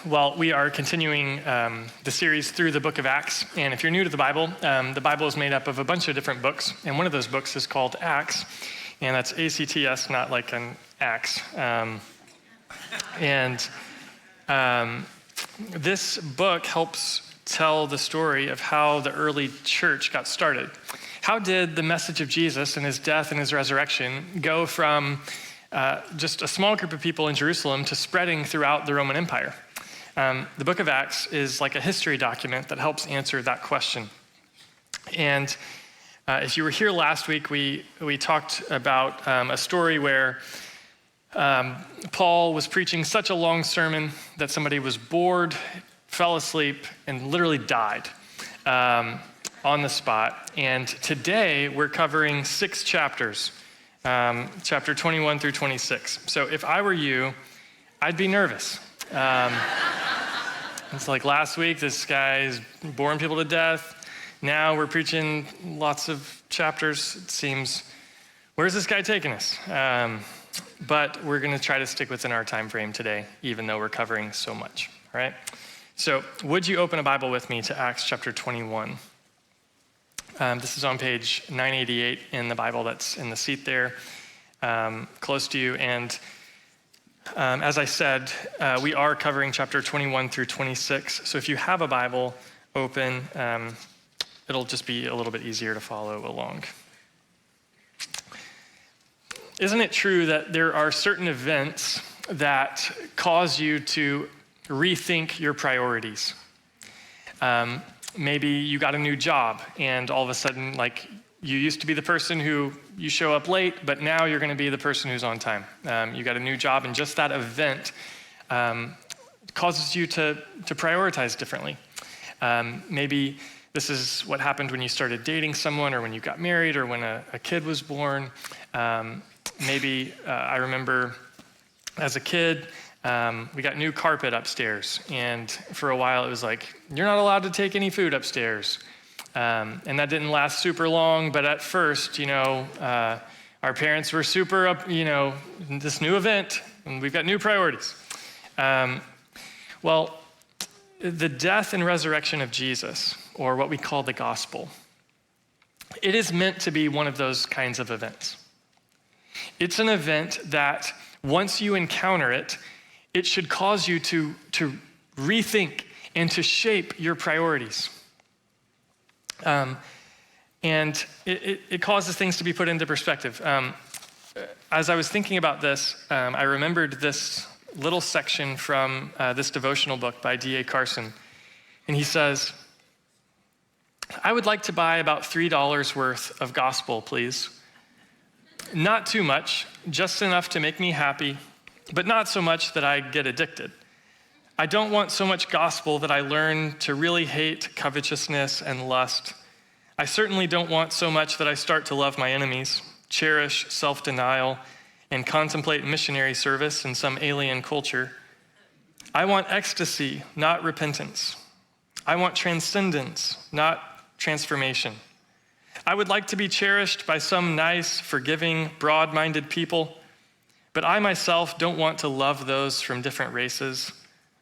Well, we are continuing the series through the book of Acts. And if you're new to the Bible is made up of a bunch of different books. And one of those books is called Acts. And that's A-C-T-S, not like an axe. This book helps tell the story of how the early church got started. How did the message of Jesus and his death and his resurrection go from just a small group of people in Jerusalem to spreading throughout the Roman Empire? The book of Acts is like a history document that helps answer that question. And if you were here last week, we talked about a story where Paul was preaching such a long sermon that somebody was bored, fell asleep, and literally died on the spot. And today we're covering 6 chapters, chapter 21 through 26. So if I were you, I'd be nervous. It's like last week, this guy's boring people to death. Now we're preaching lots of chapters. It seems, where's this guy taking us? But we're going to try to stick within our time frame today, even though we're covering so much, all right? So would you open a Bible with me to Acts chapter 21? This is on page 988 in the Bible that's in the seat there, close to you. And as I said, we are covering chapter 21 through 26. So if you have a Bible open, it'll just be a little bit easier to follow along. Isn't it true that there are certain events that cause you to rethink your priorities? Maybe you got a new job and all of a sudden, like, you used to be the person who you show up late, but now you're going to be the person who's on time. You got a new job, and just that event causes you to prioritize differently. Maybe this is what happened when you started dating someone, or when you got married, or when a kid was born. Maybe I remember as a kid, we got new carpet upstairs, and for a while it was like, you're not allowed to take any food upstairs. And that didn't last super long, but at first, our parents were super up, this new event, and we've got new priorities. Well, the death and resurrection of Jesus, or what we call the gospel, it is meant to be one of those kinds of events. It's an event that once you encounter it, it should cause you to rethink and to shape your priorities. And it causes things to be put into perspective. As I was thinking about this, I remembered this little section from this devotional book by D.A. Carson. And he says, "I would like to buy about $3 worth of gospel, please. Not too much, just enough to make me happy, but not so much that I get addicted. I don't want so much gospel that I learn to really hate covetousness and lust. I certainly don't want so much that I start to love my enemies, cherish self-denial, and contemplate missionary service in some alien culture. I want ecstasy, not repentance. I want transcendence, not transformation. I would like to be cherished by some nice, forgiving, broad-minded people, but I myself don't want to love those from different races,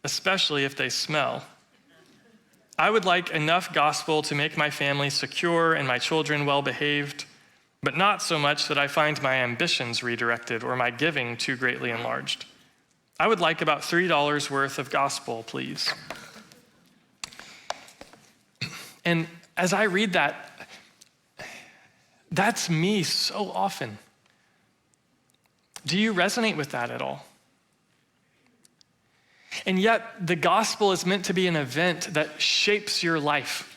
especially if they smell. I would like enough gospel to make my family secure and my children well-behaved, but not so much that I find my ambitions redirected or my giving too greatly enlarged. I would like about $3 worth of gospel, please." And as I read that, that's me so often. Do you resonate with that at all? And yet, the gospel is meant to be an event that shapes your life.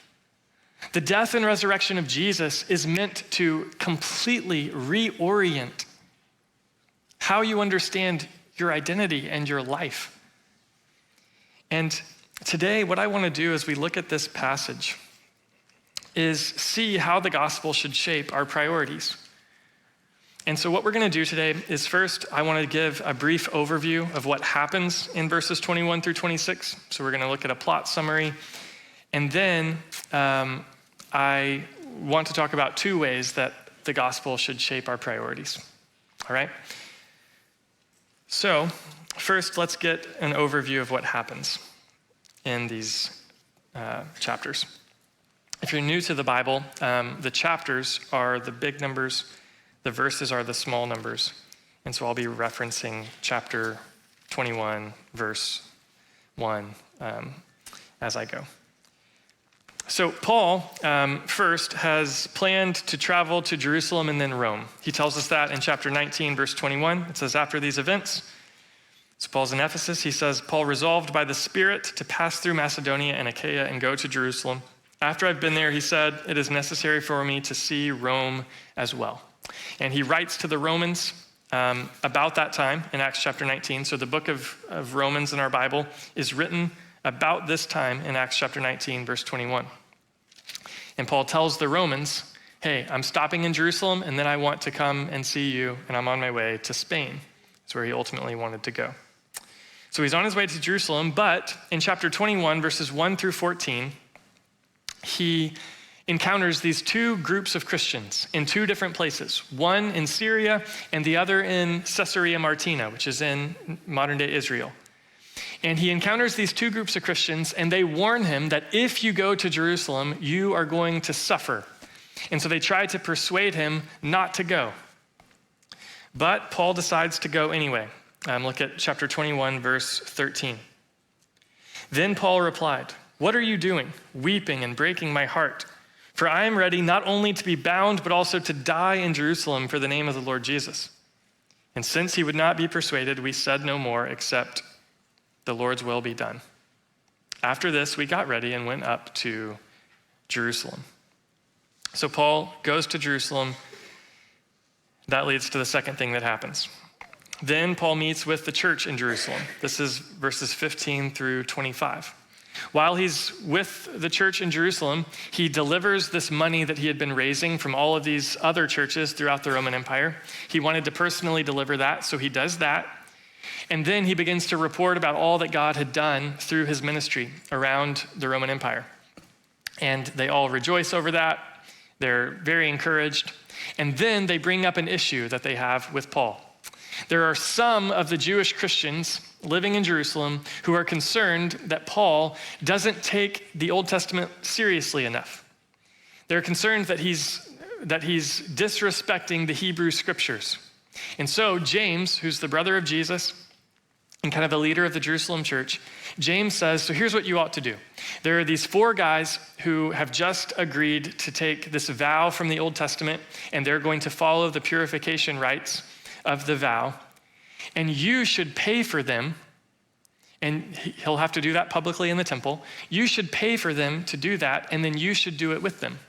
The death and resurrection of Jesus is meant to completely reorient how you understand your identity and your life. And today, what I want to do as we look at this passage is see how the gospel should shape our priorities. And so what we're going to do today is, first, I want to give a brief overview of what happens in verses 21 through 26. So we're going to look at a plot summary. And then I want to talk about 2 ways that the gospel should shape our priorities. All right? So first, let's get an overview of what happens. in these chapters. If you're new to the Bible, the chapters are the big numbers, the verses are the small numbers. And so I'll be referencing chapter 21, verse 1 as I go. So Paul first has planned to travel to Jerusalem and then Rome. He tells us that in chapter 19, verse 21. It says, after these events, so Paul's in Ephesus, he says, Paul resolved by the Spirit to pass through Macedonia and Achaia and go to Jerusalem. After I've been there, he said, it is necessary for me to see Rome as well. And he writes to the Romans about that time in Acts chapter 19. So the book of Romans in our Bible is written about this time in Acts chapter 19, verse 21. And Paul tells the Romans, hey, I'm stopping in Jerusalem, and then I want to come and see you, and I'm on my way to Spain. That's where he ultimately wanted to go. So he's on his way to Jerusalem, but in chapter 21, verses 1 through 14, he encounters these two groups of Christians in two different places, one in Syria and the other in Caesarea Maritima, which is in modern-day Israel. And he encounters these two groups of Christians, and they warn him that if you go to Jerusalem, you are going to suffer. And so they try to persuade him not to go. But Paul decides to go anyway. Look at chapter 21, verse 13. Then Paul replied, what are you doing, weeping and breaking my heart? For I am ready not only to be bound, but also to die in Jerusalem for the name of the Lord Jesus. And since he would not be persuaded, we said no more except the Lord's will be done. After this, we got ready and went up to Jerusalem. So Paul goes to Jerusalem. That leads to the second thing that happens. Then Paul meets with the church in Jerusalem. This is verses 15 through 25. While he's with the church in Jerusalem, he delivers this money that he had been raising from all of these other churches throughout the Roman Empire. He wanted to personally deliver that, so he does that. And then he begins to report about all that God had done through his ministry around the Roman Empire. And they all rejoice over that. They're very encouraged. And then they bring up an issue that they have with Paul. There are some of the Jewish Christians living in Jerusalem who are concerned that Paul doesn't take the Old Testament seriously enough. They're concerned that he's disrespecting the Hebrew scriptures. And so James, who's the brother of Jesus and kind of the leader of the Jerusalem church, James says, so here's what you ought to do. There are these four guys who have just agreed to take this vow from the Old Testament, and they're going to follow the purification rites of the vow, and you should pay for them, and he'll have to do that publicly in the temple. You should pay for them to do that, and then you should do it with them.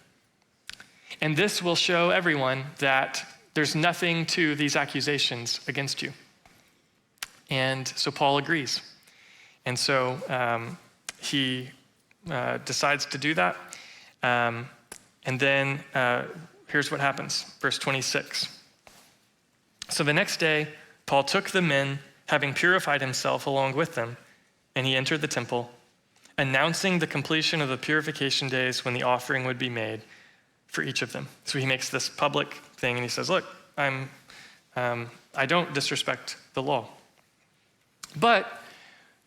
And this will show everyone that there's nothing to these accusations against you. And so Paul agrees. And so he decides to do that. And then here's what happens, verse 26. So the next day, Paul took the men, having purified himself along with them, and he entered the temple, announcing the completion of the purification days when the offering would be made for each of them. So he makes this public thing, and he says, look, I don't disrespect the law. But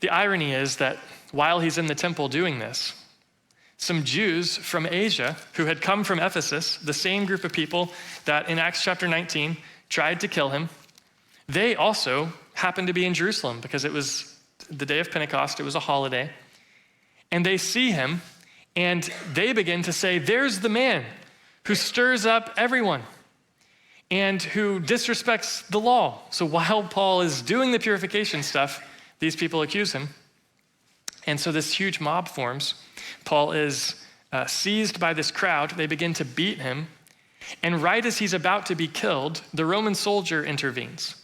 the irony is that while he's in the temple doing this, some Jews from Asia who had come from Ephesus, the same group of people that in Acts chapter 19 tried to kill him, they also happened to be in Jerusalem because it was the day of Pentecost, it was a holiday. And they see him and they begin to say, there's the man who stirs up everyone and who disrespects the law. So while Paul is doing the purification stuff, these people accuse him. And so this huge mob forms. Paul is seized by this crowd. They begin to beat him. And right as he's about to be killed, the Roman soldier intervenes.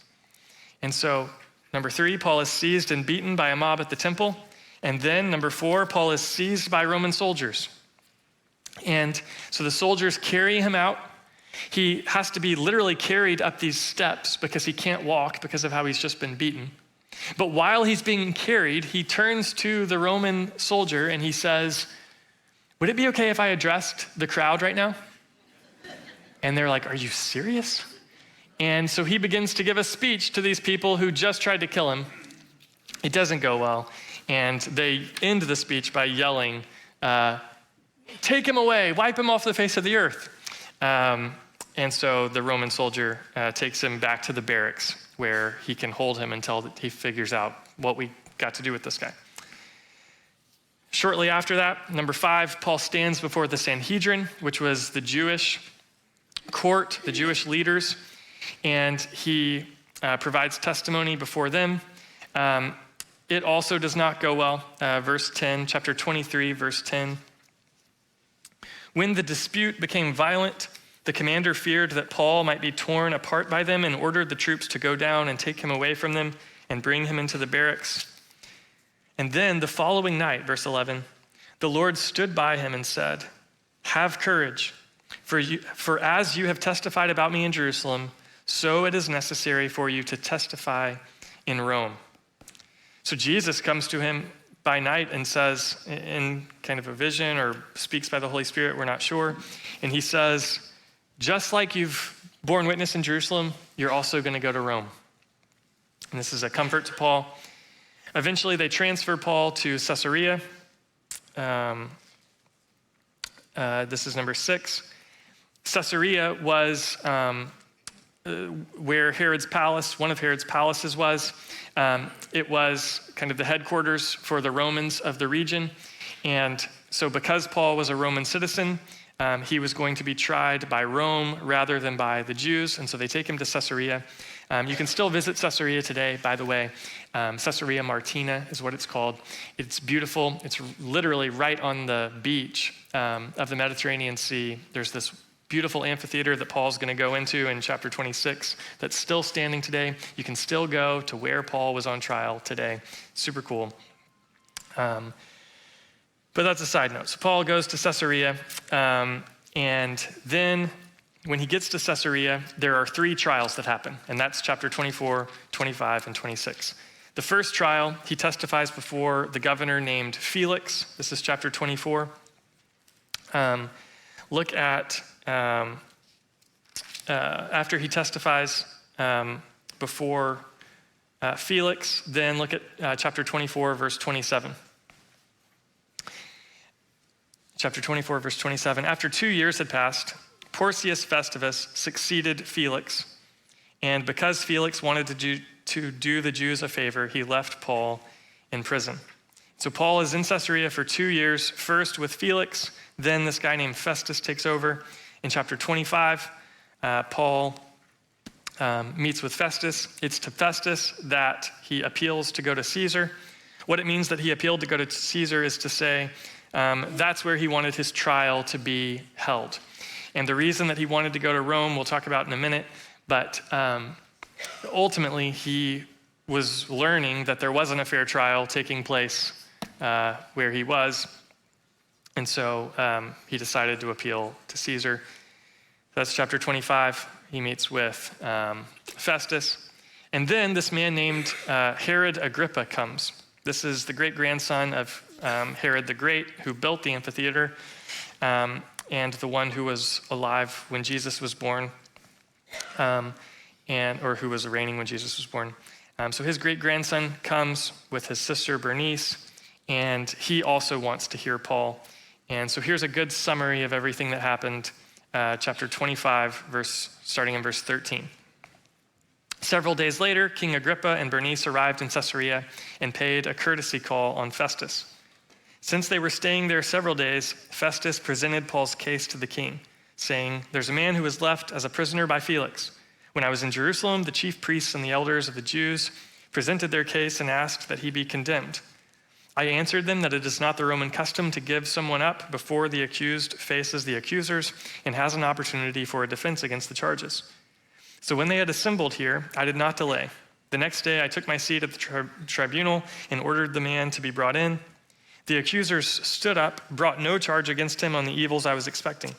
And so, number 3, Paul is seized and beaten by a mob at the temple. And then, number 4, Paul is seized by Roman soldiers. And so the soldiers carry him out. He has to be literally carried up these steps because he can't walk because of how he's just been beaten. But while he's being carried, he turns to the Roman soldier and he says, would it be okay if I addressed the crowd right now? And they're like, are you serious? And so he begins to give a speech to these people who just tried to kill him. It doesn't go well. And they end the speech by yelling, "Take him away, wipe him off the face of the earth." And so the Roman soldier takes him back to the barracks where he can hold him until he figures out what we got to do with this guy. Shortly after that, number 5, Paul stands before the Sanhedrin, which was the Jewish court, the Jewish leaders, and he provides testimony before them. It also does not go well. Verse 10, chapter 23, verse 10. When the dispute became violent, the commander feared that Paul might be torn apart by them and ordered the troops to go down and take him away from them and bring him into the barracks. And then the following night, verse 11, the Lord stood by him and said, "Have courage, for as you have testified about me in Jerusalem, so it is necessary for you to testify in Rome." So Jesus comes to him by night and says, in kind of a vision or speaks by the Holy Spirit, we're not sure, and he says, just like you've borne witness in Jerusalem, you're also going to go to Rome. And this is a comfort to Paul. Eventually, they transfer Paul to Caesarea. This is number 6. Caesarea was where Herod's palace, one of Herod's palaces was. It was kind of the headquarters for the Romans of the region. And so because Paul was a Roman citizen, he was going to be tried by Rome rather than by the Jews. And so they take him to Caesarea. You can still visit Caesarea today, by the way. Caesarea Martina is what it's called. It's beautiful. It's literally right on the beach of the Mediterranean Sea. There's this beautiful amphitheater that Paul's going to go into in chapter 26 that's still standing today. You can still go to where Paul was on trial today. Super cool. But that's a side note. So Paul goes to Caesarea, and then when he gets to Caesarea, there are 3 trials that happen, and that's chapter 24, 25, and 26. The first trial, he testifies before the governor named Felix. This is chapter 24. Look at, after he testifies before Felix, then look at chapter 24, verse 27. Chapter 24, verse 27. After 2 years had passed, Porcius Festivus succeeded Felix, and because Felix wanted to do the Jews a favor, he left Paul in prison. So Paul is in Caesarea for 2 years, first with Felix, then this guy named Festus takes over. In chapter 25, Paul meets with Festus. It's to Festus that he appeals to go to Caesar. What it means that he appealed to go to Caesar is to say that's where he wanted his trial to be held. And the reason that he wanted to go to Rome, we'll talk about in a minute, but ultimately he was learning that there wasn't a fair trial taking place where he was, and so he decided to appeal to Caesar. That's chapter 25. He meets with Festus, and then this man named Herod Agrippa comes. This is the great-grandson of Herod the Great, who built the amphitheater, and the one who was alive when Jesus was born, or who was reigning when Jesus was born. So his great-grandson comes with his sister Bernice, and he also wants to hear Paul. And so here's a good summary of everything that happened, chapter 25, starting in verse 13. Several days later, King Agrippa and Bernice arrived in Caesarea and paid a courtesy call on Festus. Since they were staying there several days, Festus presented Paul's case to the king, saying, "There's a man who was left as a prisoner by Felix. When I was in Jerusalem, the chief priests and the elders of the Jews presented their case and asked that he be condemned. I answered them that it is not the Roman custom to give someone up before the accused faces the accusers and has an opportunity for a defense against the charges. So when they had assembled here, I did not delay. The next day I took my seat at the tribunal and ordered the man to be brought in. The accusers stood up, brought no charge against him on the evils I was expecting.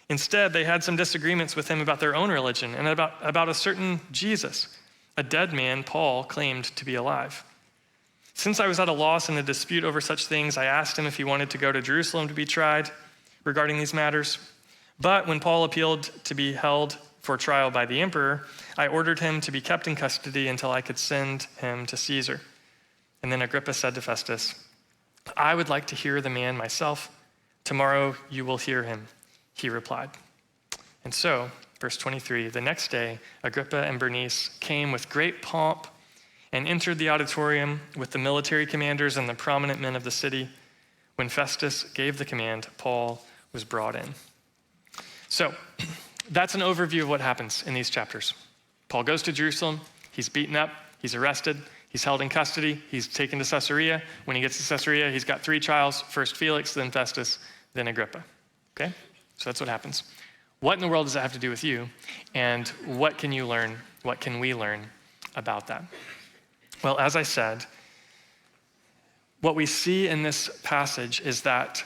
Instead, they had some disagreements with him about their own religion and about a certain Jesus, a dead man Paul claimed to be alive. Since I was at a loss in a dispute over such things, I asked him if he wanted to go to Jerusalem to be tried regarding these matters. But when Paul appealed to be held for trial by the emperor, I ordered him to be kept in custody until I could send him to Caesar. And then Agrippa said to Festus, "I would like to hear the man myself. Tomorrow you will hear him," he replied. And so, verse 23, the next day, Agrippa and Bernice came with great pomp and entered the auditorium with the military commanders and the prominent men of the city. When Festus gave the command, Paul was brought in. So, that's an overview of what happens in these chapters. Paul goes to Jerusalem, he's beaten up, he's arrested, he's held in custody, he's taken to Caesarea. When he gets to Caesarea, he's got 3 trials, first Felix, then Festus, then Agrippa. Okay? So that's what happens. What in the world does that have to do with you? And what can you learn? What can we learn about that? Well, as I said, what we see in this passage is that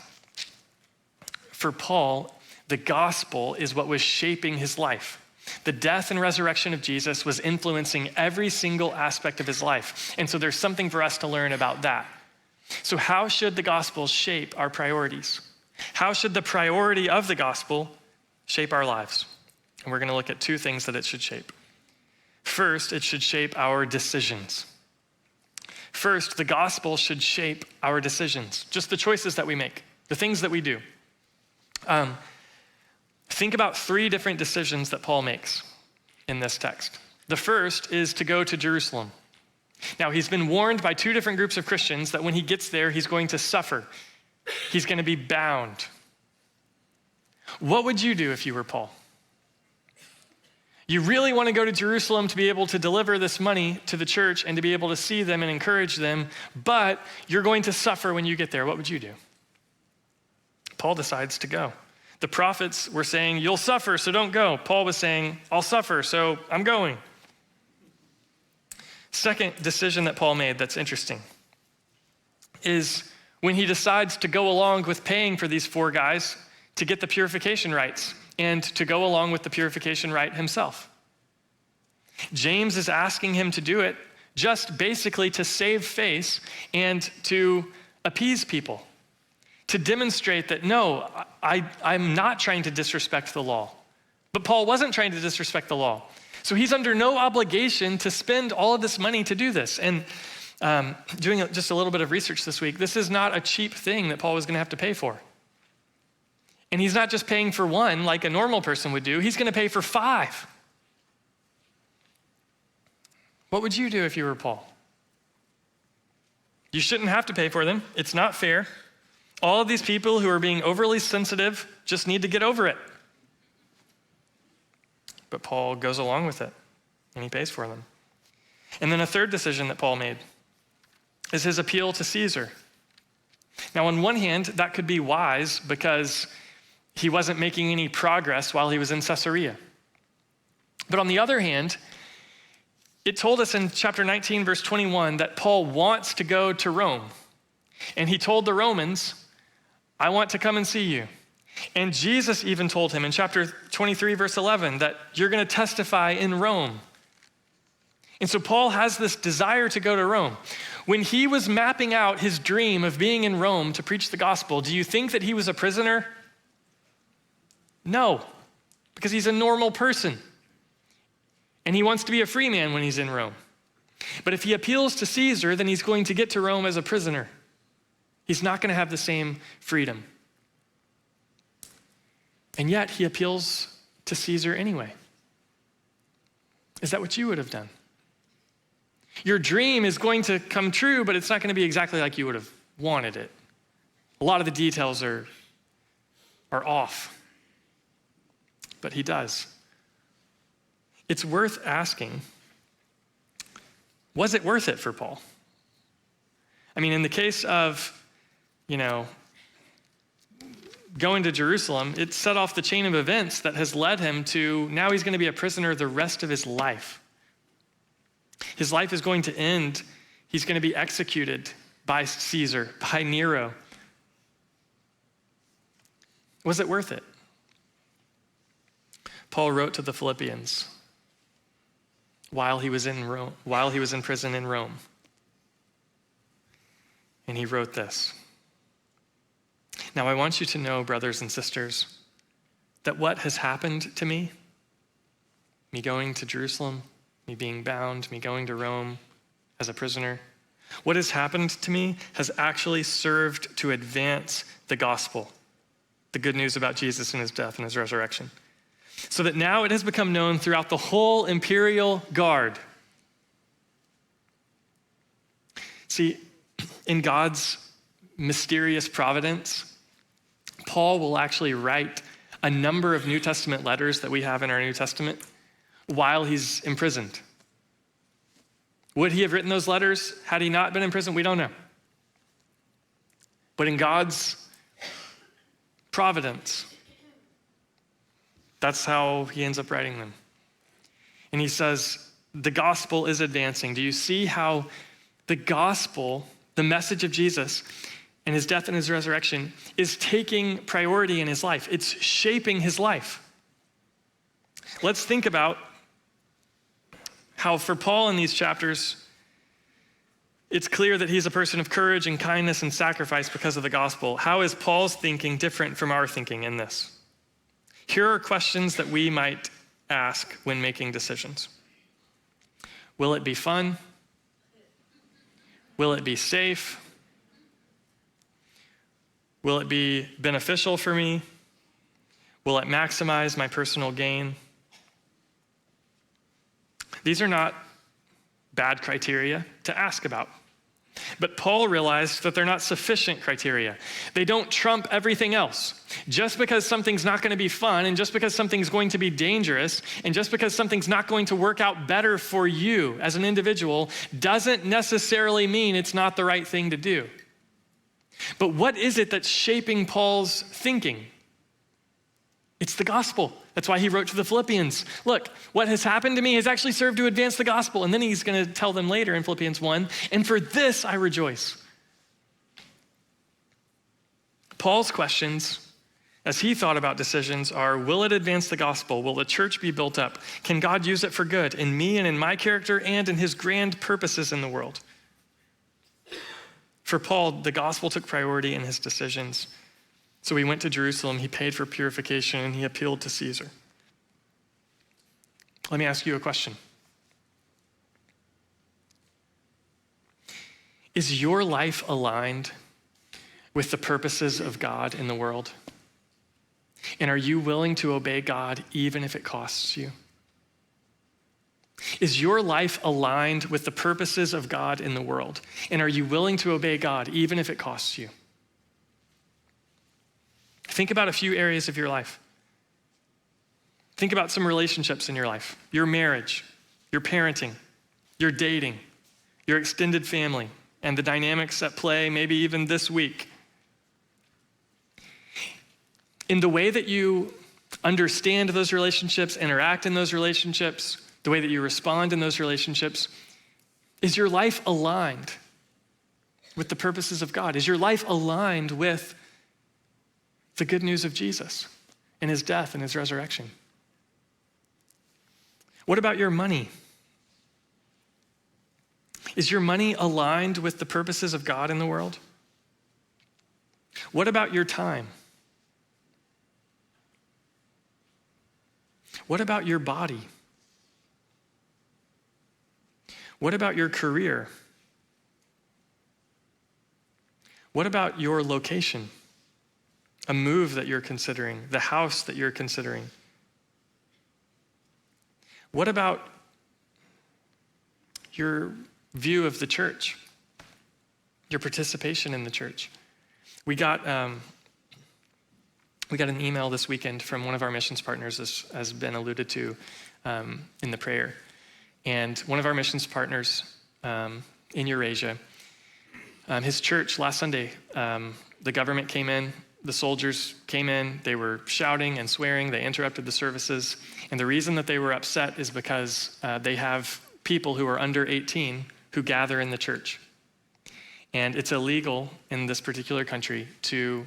for Paul, the gospel is what was shaping his life. The death and resurrection of Jesus was influencing every single aspect of his life. And so there's something for us to learn about that. So how should the gospel shape our priorities? How should the priority of the gospel shape our lives? And we're going to look at 2 things that it should shape. First, it should shape our decisions. First, the gospel should shape our decisions, just the choices that we make, the things that we do. Think about 3 different decisions that Paul makes in this text. The first is to go to Jerusalem. Now, he's been warned by 2 different groups of Christians that when he gets there, he's going to suffer. He's going to be bound. What would you do if you were Paul? You really want to go to Jerusalem to be able to deliver this money to the church and to be able to see them and encourage them, but you're going to suffer when you get there. What would you do? Paul decides to go. The prophets were saying, "You'll suffer, so don't go." Paul was saying, "I'll suffer, so I'm going." Second decision that Paul made that's interesting is when he decides to go along with paying for these 4 guys to get the purification rites and to go along with the purification rite himself. James is asking him to do it just basically to save face and to appease people, to demonstrate that, no, I'm not trying to disrespect the law. But Paul wasn't trying to disrespect the law. So he's under no obligation to spend all of this money to do this. And doing just a little bit of research this week, this is not a cheap thing that Paul was going to have to pay for. And he's not just paying for 1 like a normal person would do. He's going to pay for 5. What would you do if you were Paul? You shouldn't have to pay for them. It's not fair. All of these people who are being overly sensitive just need to get over it. But Paul goes along with it, and he pays for them. And then a third decision that Paul made is his appeal to Caesar. Now, on one hand, that could be wise because he wasn't making any progress while he was in Caesarea. But on the other hand, it told us in chapter 19, verse 21, that Paul wants to go to Rome. And he told the Romans, "I want to come and see you." And Jesus even told him in chapter 23, verse 11, that you're going to testify in Rome. And so Paul has this desire to go to Rome. When he was mapping out his dream of being in Rome to preach the gospel, do you think that he was a prisoner? No, because he's a normal person. And he wants to be a free man when he's in Rome. But if he appeals to Caesar, then he's going to get to Rome as a prisoner. He's not going to have the same freedom. And yet he appeals to Caesar anyway. Is that what you would have done? Your dream is going to come true, but it's not going to be exactly like you would have wanted it. A lot of the details are off. But he does. It's worth asking, was it worth it for Paul? I mean, in the case of, going to Jerusalem, it set off the chain of events that has led him to now he's going to be a prisoner the rest of his life. His life is going to end. He's going to be executed by Caesar, by Nero. Was it worth it? Paul wrote to the Philippians while he was in prison in Rome. And he wrote this. "Now I want you to know, brothers and sisters, that what has happened to me going to Jerusalem, me being bound, me going to Rome as a prisoner, What has happened to me has actually served to advance the gospel, the good news about Jesus and his death and his resurrection, so that now it has become known throughout the whole imperial guard. See, in God's mysterious providence, Paul will actually write a number of New Testament letters that we have in our New Testament while he's imprisoned. Would he have written those letters had he not been in prison? We don't know. But in God's providence, that's how he ends up writing them. And he says, the gospel is advancing. Do you see how the gospel, the message of Jesus and his death and his resurrection, is taking priority in his life? It's shaping his life. Let's think about how for Paul in these chapters, it's clear that he's a person of courage and kindness and sacrifice because of the gospel. How is Paul's thinking different from our thinking in this? Here are questions that we might ask when making decisions. Will it be fun? Will it be safe? Will it be beneficial for me? Will it maximize my personal gain? These are not bad criteria to ask about. But Paul realized that they're not sufficient criteria. They don't trump everything else. Just because something's not going to be fun, and just because something's going to be dangerous, and just because something's not going to work out better for you as an individual, doesn't necessarily mean it's not the right thing to do. But what is it that's shaping Paul's thinking? It's the gospel. That's why he wrote to the Philippians, look, what has happened to me has actually served to advance the gospel. And then he's going to tell them later in Philippians 1, and for this I rejoice. Paul's questions, as he thought about decisions, are, will it advance the gospel? Will the church be built up? Can God use it for good in me and in my character and in his grand purposes in the world? For Paul, the gospel took priority in his decisions. So he went to Jerusalem, he paid for purification, and he appealed to Caesar. Let me ask you a question. Is your life aligned with the purposes of God in the world? And are you willing to obey God even if it costs you? Is your life aligned with the purposes of God in the world? And are you willing to obey God even if it costs you? Think about a few areas of your life. Think about some relationships in your life, your marriage, your parenting, your dating, your extended family, and the dynamics at play maybe even this week. In the way that you understand those relationships, interact in those relationships, the way that you respond in those relationships, is your life aligned with the purposes of God? Is your life aligned with the good news of Jesus and his death and his resurrection? What about your money? Is your money aligned with the purposes of God in the world? What about your time? What about your body? What about your career? What about your location? A move that you're considering, the house that you're considering. What about your view of the church, your participation in the church? We got an email this weekend from one of our missions partners, as has been alluded to in the prayer. And one of our missions partners in Eurasia, his church last Sunday, the government came in, the soldiers came in, they were shouting and swearing, they interrupted the services. And the reason that they were upset is because they have people who are under 18 who gather in the church. And it's illegal in this particular country to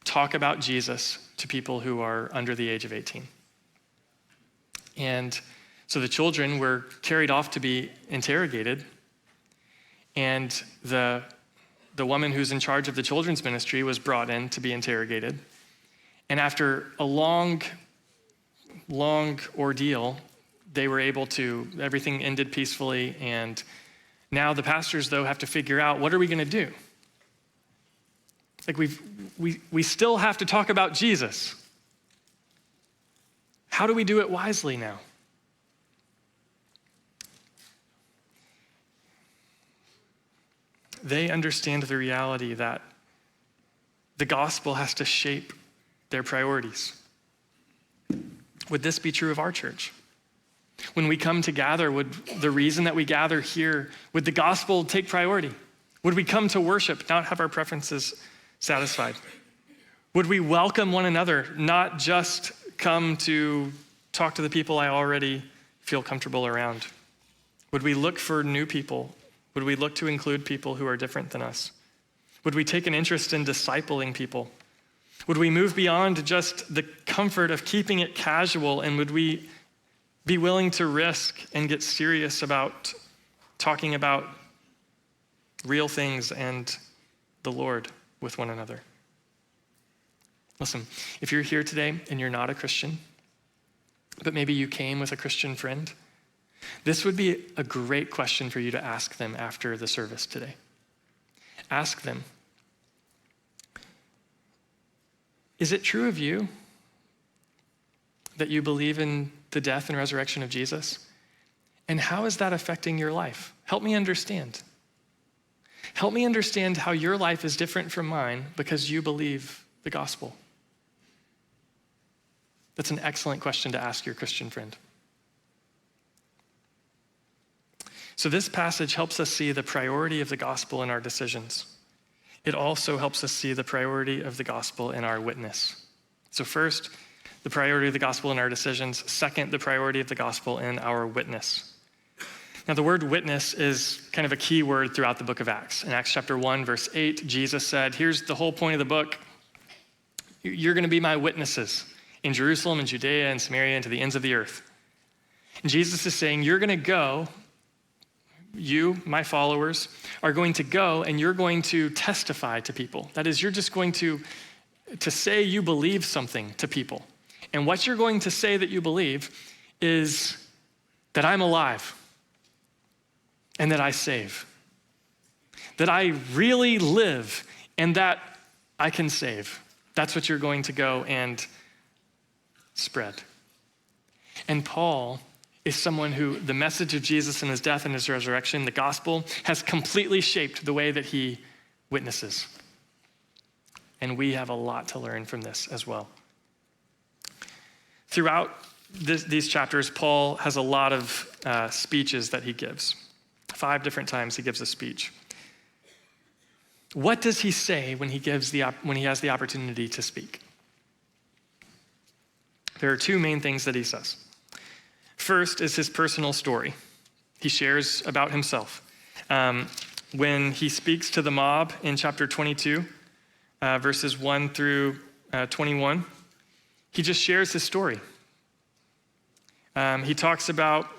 talk about Jesus to people who are under the age of 18. And so the children were carried off to be interrogated, and the woman who's in charge of the children's ministry was brought in to be interrogated. And after a long ordeal, they were able to, everything ended peacefully, and Now the pastors, though, have to figure out, what are we going to do? Like we still have to talk about Jesus. How do we do it wisely now? They understand the reality that the gospel has to shape their priorities. Would this be true of our church? When we come to gather, would the reason that we gather here, would the gospel take priority? Would we come to worship, not have our preferences satisfied? Would we welcome one another, not just come to talk to the people I already feel comfortable around? Would we look for new people? Would we look to include people who are different than us? Would we take an interest in discipling people? Would we move beyond just the comfort of keeping it casual, and would we be willing to risk and get serious about talking about real things and the Lord with one another? Listen, if you're here today and you're not a Christian, but maybe you came with a Christian friend, this would be a great question for you to ask them after the service today. Ask them, is it true of you that you believe in the death and resurrection of Jesus? And how is that affecting your life? Help me understand. Help me understand how your life is different from mine because you believe the gospel. That's an excellent question to ask your Christian friend. So this passage helps us see the priority of the gospel in our decisions. It also helps us see the priority of the gospel in our witness. So first, the priority of the gospel in our decisions. Second, the priority of the gospel in our witness. Now, the word witness is kind of a key word throughout the book of Acts. In Acts chapter 1, verse 8, Jesus said, here's the whole point of the book. You're going to be my witnesses in Jerusalem and Judea and Samaria and to the ends of the earth. And Jesus is saying, you're going to go, you, my followers, are going to go and you're going to testify to people. That is, you're just going to say you believe something to people. And what you're going to say that you believe is that I'm alive and that I save, that I really live and that I can save. That's what you're going to go and spread. And Paul is someone who the message of Jesus and his death and his resurrection, the gospel, has completely shaped the way that he witnesses. And we have a lot to learn from this as well. Throughout these chapters, Paul has a lot of speeches that he gives. 5 different times he gives a speech. What does he say when he has the opportunity to speak? There are 2 main things that he says. First is his personal story. He shares about himself. When he speaks to the mob in chapter 22, verses 1 through 21, he just shares his story. He talks about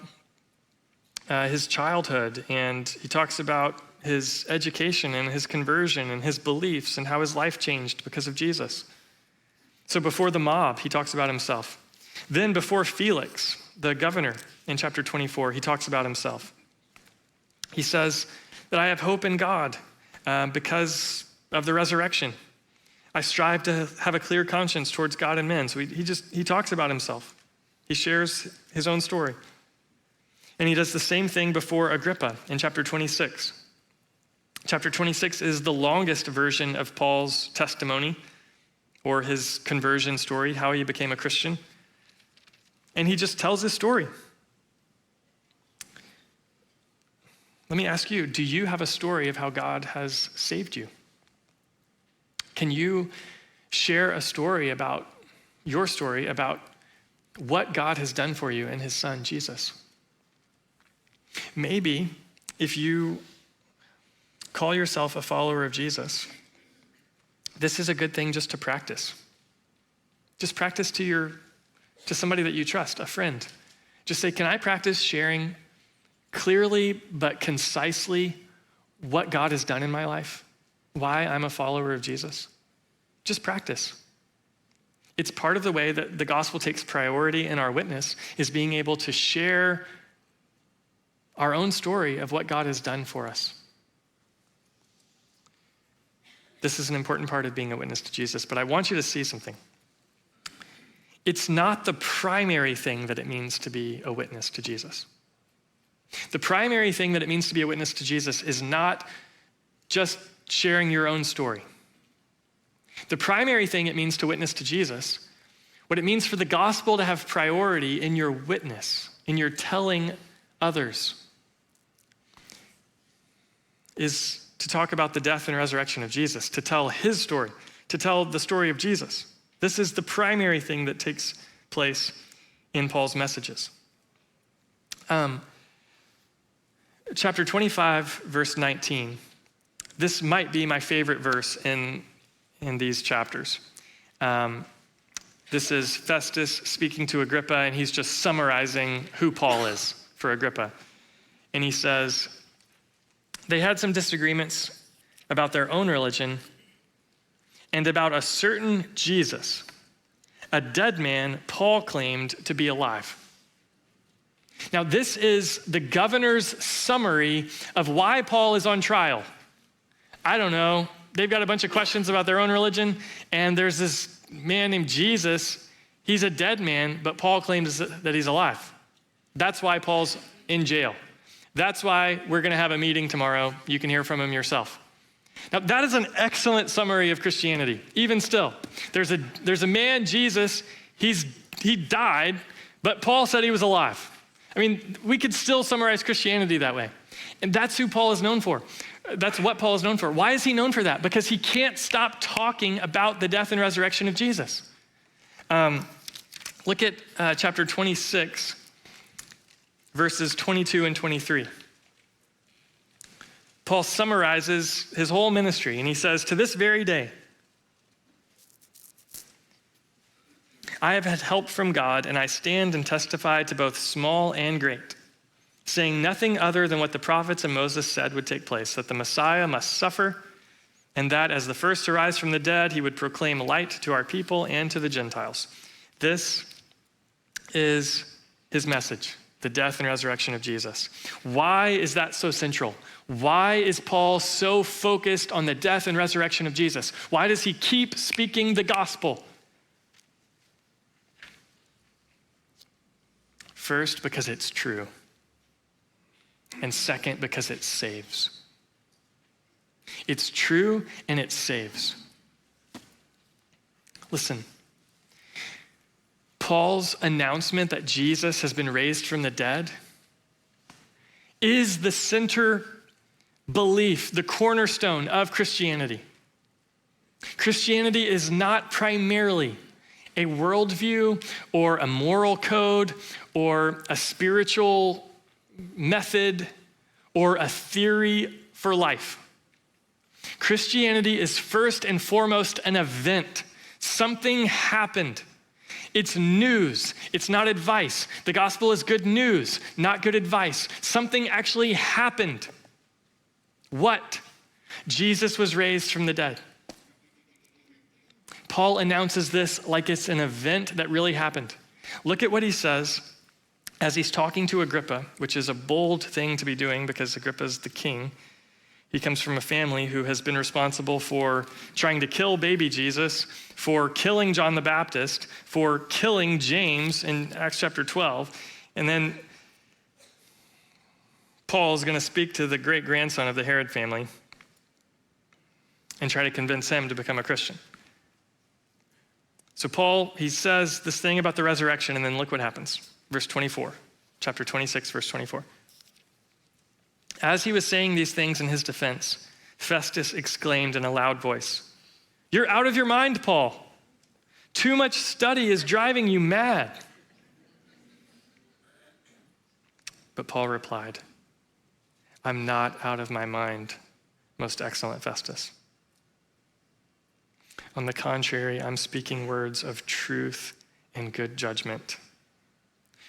his childhood, and he talks about his education and his conversion and his beliefs and how his life changed because of Jesus. So before the mob, he talks about himself. Then before Felix, the governor, in chapter 24, he talks about himself. He says that I have hope in God because of the resurrection. I strive to have a clear conscience towards God and men. So he talks about himself. He shares his own story. And he does the same thing before Agrippa in chapter 26. Chapter 26 is the longest version of Paul's testimony or his conversion story, how he became a Christian. And he just tells his story. Let me ask you, do you have a story of how God has saved you? Can you share a story about your story about what God has done for you in his son, Jesus? Maybe if you call yourself a follower of Jesus, this is a good thing just to practice. Just practice to somebody that you trust, a friend. Just say, can I practice sharing clearly but concisely what God has done in my life? Why I'm a follower of Jesus? Just practice. It's part of the way that the gospel takes priority in our witness is being able to share our own story of what God has done for us. This is an important part of being a witness to Jesus, but I want you to see something. It's not the primary thing that it means to be a witness to Jesus. The primary thing that it means to be a witness to Jesus is not just sharing your own story. The primary thing it means to witness to Jesus, what it means for the gospel to have priority in your witness, in your telling others, is to talk about the death and resurrection of Jesus, to tell his story, to tell the story of Jesus. This is the primary thing that takes place in Paul's messages. Chapter 25, verse 19. This might be my favorite verse in these chapters. This is Festus speaking to Agrippa, and he's just summarizing who Paul is for Agrippa. And he says, they had some disagreements about their own religion and about a certain Jesus, a dead man Paul claimed to be alive. Now, this is the governor's summary of why Paul is on trial. I don't know. They've got a bunch of questions about their own religion, and there's this man named Jesus. He's a dead man, but Paul claims that he's alive. That's why Paul's in jail. That's why we're going to have a meeting tomorrow. You can hear from him yourself. Now, that is an excellent summary of Christianity. Even still, there's a man, Jesus, he died, but Paul said he was alive. I mean, we could still summarize Christianity that way. And that's who Paul is known for. That's what Paul is known for. Why is he known for that? Because he can't stop talking about the death and resurrection of Jesus. Look at chapter 26, verses 22 and 23. Paul summarizes his whole ministry, and he says, to this very day, I have had help from God, and I stand and testify to both small and great, saying nothing other than what the prophets and Moses said would take place, that the Messiah must suffer, and that as the first to rise from the dead, he would proclaim light to our people and to the Gentiles. This is his message, the death and resurrection of Jesus. Why is that so central? Why is Paul so focused on the death and resurrection of Jesus? Why does he keep speaking the gospel? First, because it's true. And second, because it saves. It's true and it saves. Listen, Paul's announcement that Jesus has been raised from the dead is the center belief, the cornerstone of Christianity. Christianity is not primarily a worldview or a moral code or a spiritual method or a theory for life. Christianity is first and foremost an event. Something happened. It's news. It's not advice. The gospel is good news, not good advice. Something actually happened. What? Jesus was raised from the dead. Paul announces this like it's an event that really happened. Look at what he says as he's talking to Agrippa, which is a bold thing to be doing because Agrippa's the king. He comes from a family who has been responsible for trying to kill baby Jesus, for killing John the Baptist, for killing James in Acts chapter 12. And then Paul is going to speak to the great-grandson of the Herod family and try to convince him to become a Christian. So Paul, he says this thing about the resurrection, and then look what happens. Verse 24, chapter 26, verse 24. As he was saying these things in his defense, Festus exclaimed in a loud voice, "You're out of your mind, Paul. Too much study is driving you mad." But Paul replied, "I'm not out of my mind, most excellent Festus. On the contrary, I'm speaking words of truth and good judgment.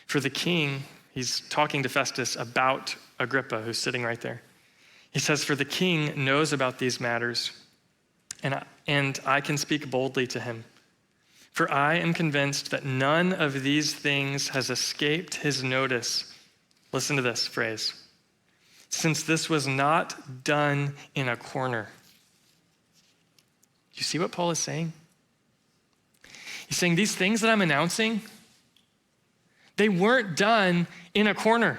For the king," he's talking to Festus about Agrippa, who's sitting right there. He says, "For the king knows about these matters, and I can speak boldly to him. For I am convinced that none of these things has escaped his notice." Listen to this phrase. since this was not done in a corner. You see what Paul is saying? He's saying these things that I'm announcing, they weren't done in a corner.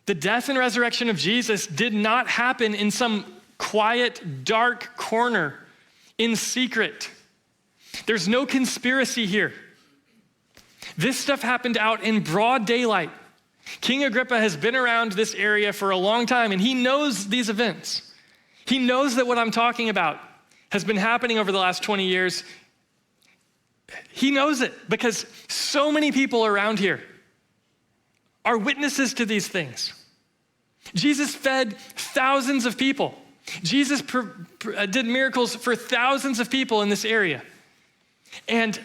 The death and resurrection of Jesus did not happen in some quiet, dark corner in secret. There's no conspiracy here. This stuff happened out in broad daylight. King Agrippa has been around this area for a long time, and he knows these events. He knows that what I'm talking about has been happening over the last 20 years. He knows it because so many people around here are witnesses to these things. Jesus fed thousands of people. Jesus did miracles for thousands of people in this area. And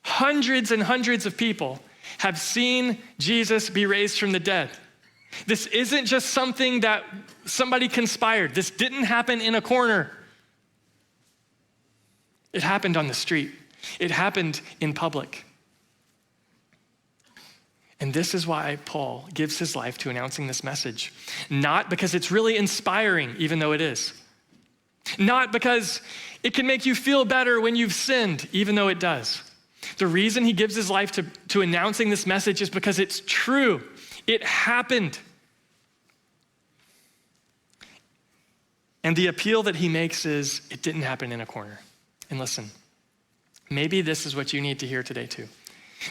hundreds and hundreds of people have seen Jesus be raised from the dead. This isn't just something that somebody conspired. This didn't happen in a corner. It happened on the street. It happened in public. And this is why Paul gives his life to announcing this message. Not because it's really inspiring, even though it is. Not because it can make you feel better when you've sinned, even though it does. The reason he gives his life to announcing this message is because it's true. It happened. And the appeal that he makes is, it didn't happen in a corner. And listen, maybe this is what you need to hear today too.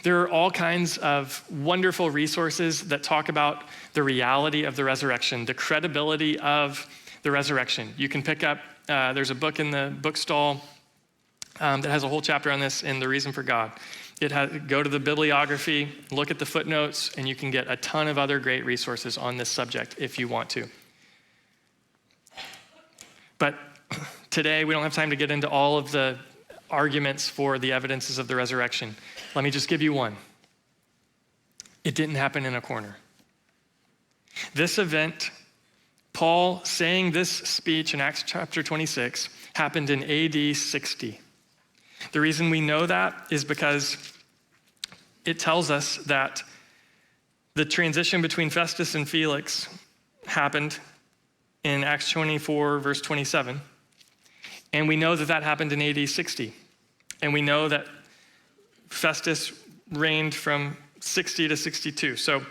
There are all kinds of wonderful resources that talk about the reality of the resurrection, the credibility of the resurrection. You can pick up, there's a book in the bookstall that has a whole chapter on this in The Reason for God. Go to the bibliography, look at the footnotes, and you can get a ton of other great resources on this subject if you want to. But today, we don't have time to get into all of the arguments for the evidences of the resurrection. Let me just give you one. It didn't happen in a corner. This event, Paul saying this speech in Acts chapter 26, happened in AD 60. The reason we know that is because it tells us that the transition between Festus and Felix happened in Acts 24, verse 27. And we know that that happened in AD 60. And we know that Festus reigned from 60 to 62. So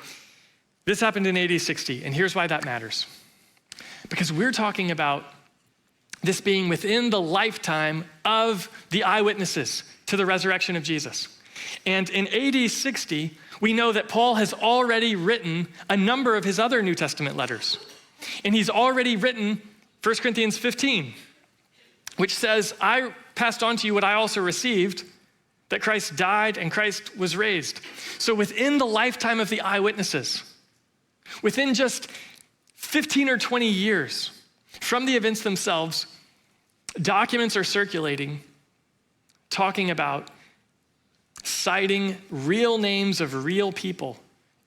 this happened in AD 60. And here's why that matters. Because we're talking about this being within the lifetime of the eyewitnesses to the resurrection of Jesus. And in AD 60, we know that Paul has already written a number of his other New Testament letters. And he's already written 1 Corinthians 15, which says, I passed on to you what I also received, that Christ died and Christ was raised. So within the lifetime of the eyewitnesses, within just 15 or 20 years from the events themselves, documents are circulating talking about citing real names of real people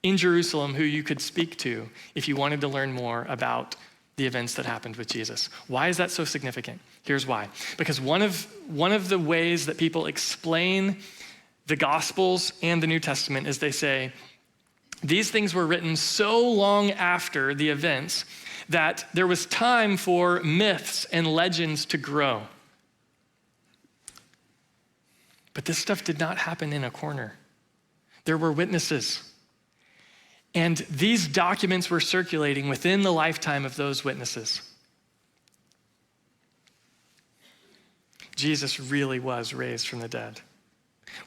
in Jerusalem who you could speak to if you wanted to learn more about the events that happened with Jesus. Why is that so significant? Here's why. Because one of the ways that people explain the Gospels and the New Testament is they say, these things were written so long after the events that there was time for myths and legends to grow. But this stuff did not happen in a corner. There were witnesses. And these documents were circulating within the lifetime of those witnesses. Jesus really was raised from the dead.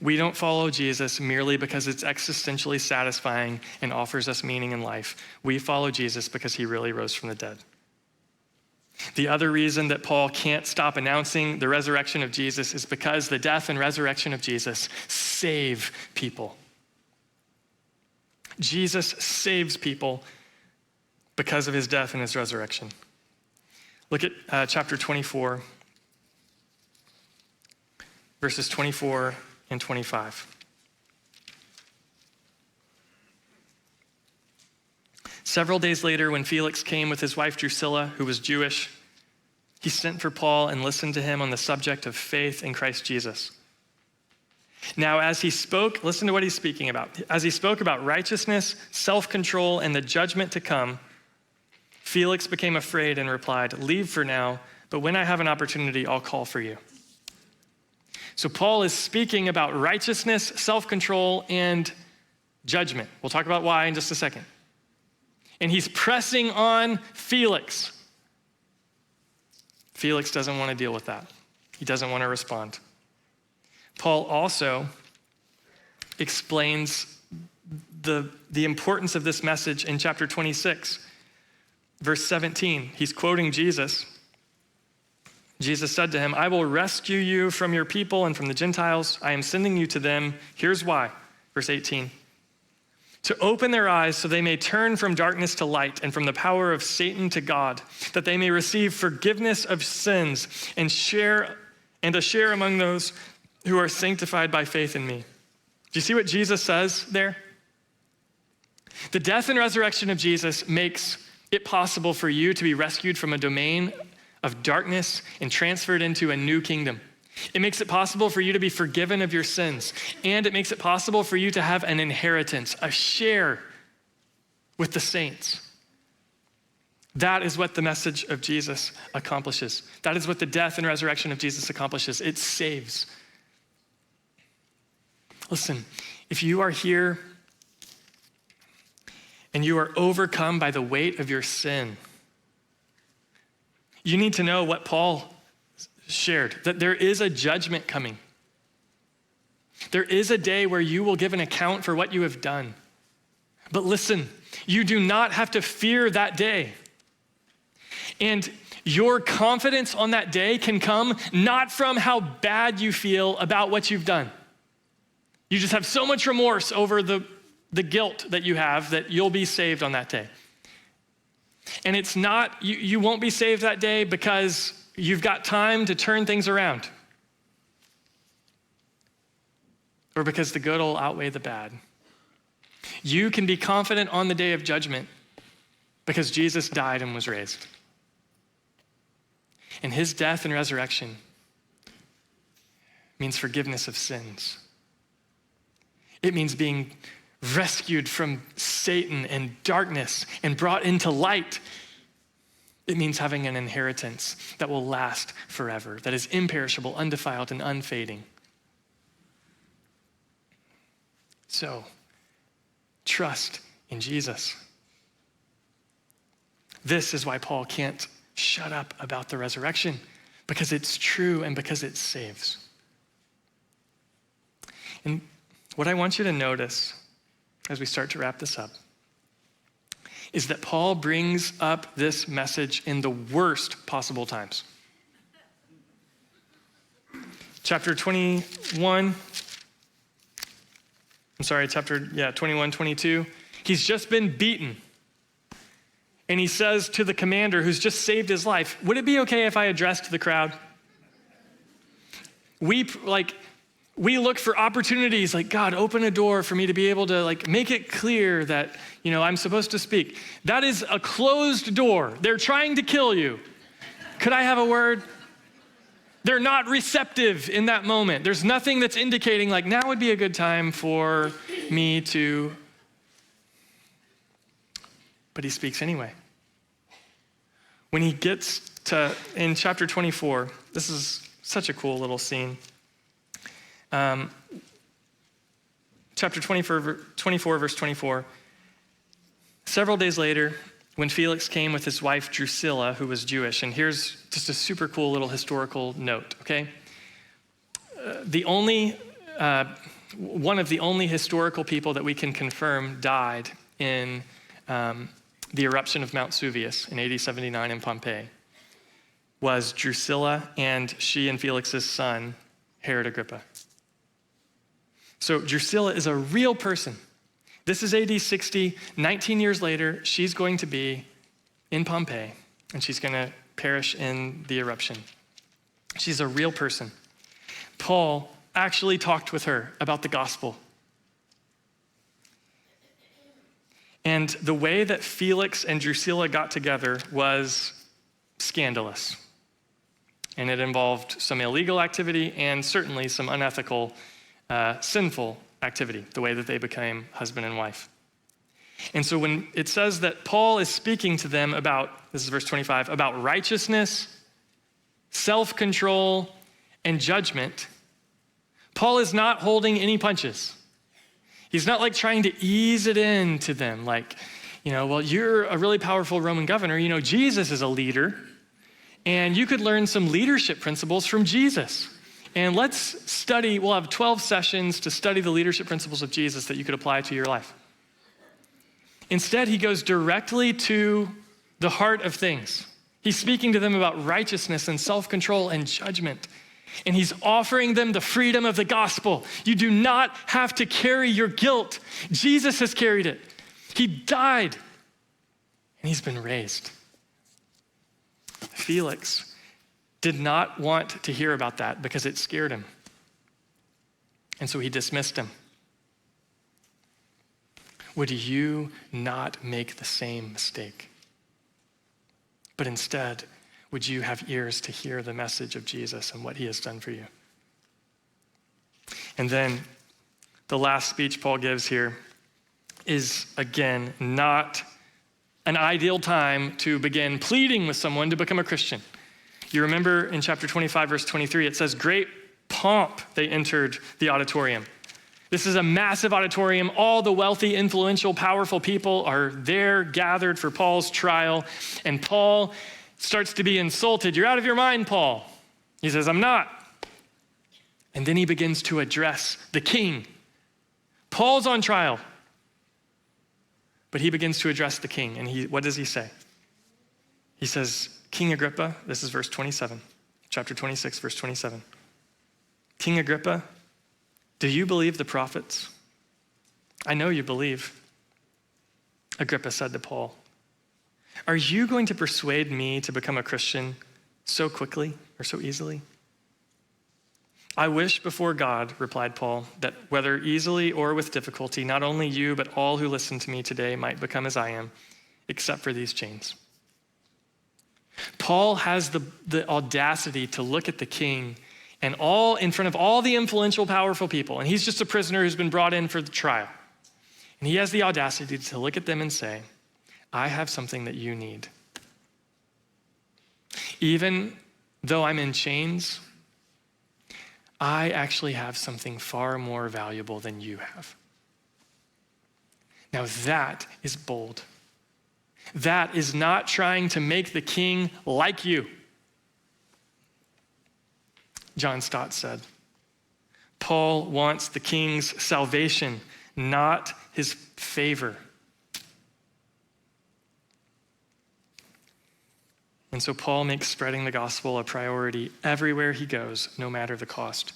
We don't follow Jesus merely because it's existentially satisfying and offers us meaning in life. We follow Jesus because he really rose from the dead. The other reason that Paul can't stop announcing the resurrection of Jesus is because the death and resurrection of Jesus save people. Jesus saves people because of his death and his resurrection. Look at chapter 24, verses 24 and 25. Several days later, when Felix came with his wife Drusilla, who was Jewish, he sent for Paul and listened to him on the subject of faith in Christ Jesus. Now, as he spoke, listen to what he's speaking about. As he spoke about righteousness, self-control, and the judgment to come, Felix became afraid and replied, "Leave for now, but when I have an opportunity, I'll call for you." So Paul is speaking about righteousness, self-control, and judgment. We'll talk about why in just a second. And he's pressing on Felix. Felix doesn't want to deal with that. He doesn't want to respond. Paul also explains the importance of this message in chapter 26, verse 17. He's quoting Jesus. Jesus said to him, "I will rescue you from your people and from the Gentiles. I am sending you to them. Here's why." Verse 18. "To open their eyes so they may turn from darkness to light and from the power of Satan to God, that they may receive forgiveness of sins and a share among those who are sanctified by faith in me." Do you see what Jesus says there? The death and resurrection of Jesus makes it possible for you to be rescued from a domain of darkness and transferred into a new kingdom. It makes it possible for you to be forgiven of your sins, and it makes it possible for you to have an inheritance, a share with the saints. That is what the message of Jesus accomplishes. That is what the death and resurrection of Jesus accomplishes. It saves. Listen, if you are here and you are overcome by the weight of your sin, you need to know what Paul shared, that there is a judgment coming. There is a day where you will give an account for what you have done. But listen, you do not have to fear that day. And your confidence on that day can come not from how bad you feel about what you've done. You just have so much remorse over the guilt that you have that you'll be saved on that day. And it's not, you won't be saved that day because you've got time to turn things around, or because the good will outweigh the bad. You can be confident on the day of judgment because Jesus died and was raised. And his death and resurrection means forgiveness of sins. It means being rescued from Satan and darkness and brought into light. It means having an inheritance that will last forever, that is imperishable, undefiled, and unfading. So, trust in Jesus. This is why Paul can't shut up about the resurrection, because it's true and because it saves. And what I want you to notice as we start to wrap this up is that Paul brings up this message in the worst possible times. Chapter 21, 22. He's just been beaten. And he says to the commander who's just saved his life, "Would it be okay if I addressed the crowd?" We look for opportunities like, "God, open a door for me to be able to make it clear that, I'm supposed to speak." That is a closed door. They're trying to kill you. Could I have a word? They're not receptive in that moment. There's nothing that's indicating now would be a good time for me to, but he speaks anyway. When he gets in chapter 24, this is such a cool little scene. Chapter 24, verse 24. Several days later, when Felix came with his wife Drusilla, who was Jewish, and here's just a super cool little historical note, okay? One of the only historical people that we can confirm died in the eruption of Mount Vesuvius in AD 79 in Pompeii was Drusilla, and she and Felix's son, Herod Agrippa. So Drusilla is a real person. This is AD 60. 19 years later, she's going to be in Pompeii, and she's going to perish in the eruption. She's a real person. Paul actually talked with her about the gospel. And the way that Felix and Drusilla got together was scandalous. And it involved some illegal activity and certainly some unethical, sinful activity, the way that they became husband and wife. And so when it says that Paul is speaking to them about, this is verse 25, about righteousness, self-control, and judgment, Paul is not holding any punches. He's not like trying to ease it in to them, like, well, you're a really powerful Roman governor. Jesus is a leader, and you could learn some leadership principles from Jesus. And let's study, we'll have 12 sessions to study the leadership principles of Jesus that you could apply to your life. Instead, he goes directly to the heart of things. He's speaking to them about righteousness and self-control and judgment. And he's offering them the freedom of the gospel. You do not have to carry your guilt. Jesus has carried it. He died, and he's been raised. Felix did not want to hear about that because it scared him. And so he dismissed him. Would you not make the same mistake? But instead, would you have ears to hear the message of Jesus and what he has done for you? And then the last speech Paul gives here is, again, not an ideal time to begin pleading with someone to become a Christian. You remember in chapter 25, verse 23, it says, great pomp they entered the auditorium. This is a massive auditorium. All the wealthy, influential, powerful people are there gathered for Paul's trial. And Paul starts to be insulted. You're out of your mind, Paul. He says, I'm not. And then he begins to address the king. Paul's on trial. But he begins to address the king. And what does he say? He says, King Agrippa, this is verse 27, chapter 26, verse 27. King Agrippa, do you believe the prophets? I know you believe. Agrippa said to Paul, are you going to persuade me to become a Christian so quickly or so easily? I wish before God, replied Paul, that whether easily or with difficulty, not only you, but all who listen to me today might become as I am, except for these chains. Paul has the audacity to look at the king and all in front of all the influential, powerful people, and he's just a prisoner who's been brought in for the trial. And he has the audacity to look at them and say, I have something that you need. Even though I'm in chains, I actually have something far more valuable than you have. Now that is bold. That is not trying to make the king like you. John Stott said, Paul wants the king's salvation, not his favor. And so Paul makes spreading the gospel a priority everywhere he goes, no matter the cost.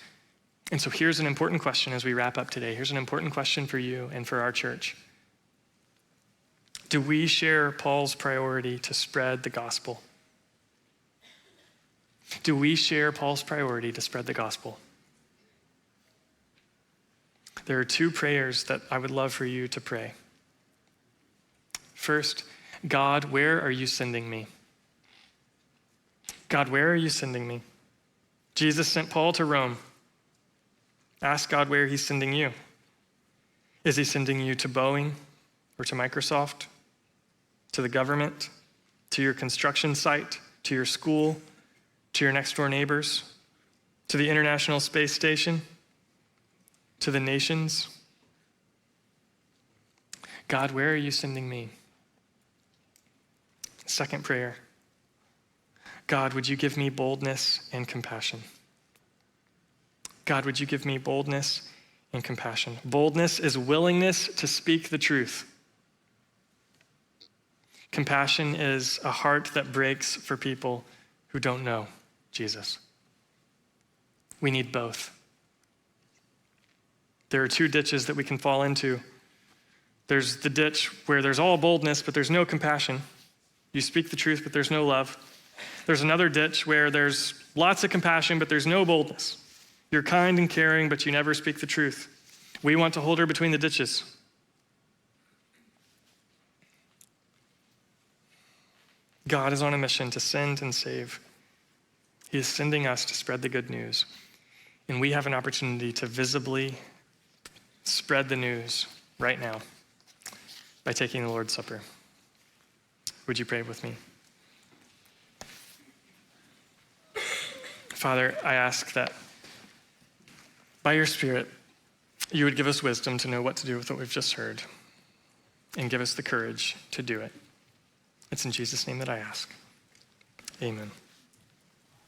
And so here's an important question as we wrap up today. Here's an important question for you and for our church. Do we share Paul's priority to spread the gospel? Do we share Paul's priority to spread the gospel? There are two prayers that I would love for you to pray. First, God, where are you sending me? God, where are you sending me? Jesus sent Paul to Rome. Ask God where he's sending you. Is he sending you to Boeing or to Microsoft, to the government, to your construction site, to your school, to your next door neighbors, to the International Space Station, to the nations? God, where are you sending me? Second prayer. God, would you give me boldness and compassion? God, would you give me boldness and compassion? Boldness is willingness to speak the truth. Compassion is a heart that breaks for people who don't know Jesus. We need both. There are two ditches that we can fall into. There's the ditch where there's all boldness, but there's no compassion. You speak the truth, but there's no love. There's another ditch where there's lots of compassion, but there's no boldness. You're kind and caring, but you never speak the truth. We want to hold her between the ditches. God is on a mission to send and save. He is sending us to spread the good news. And we have an opportunity to visibly spread the news right now. by taking the Lord's Supper. Would you pray with me? Father, I ask that by your Spirit, you would give us wisdom to know what to do with what we've just heard and give us the courage to do it. It's in Jesus' name that I ask. Amen.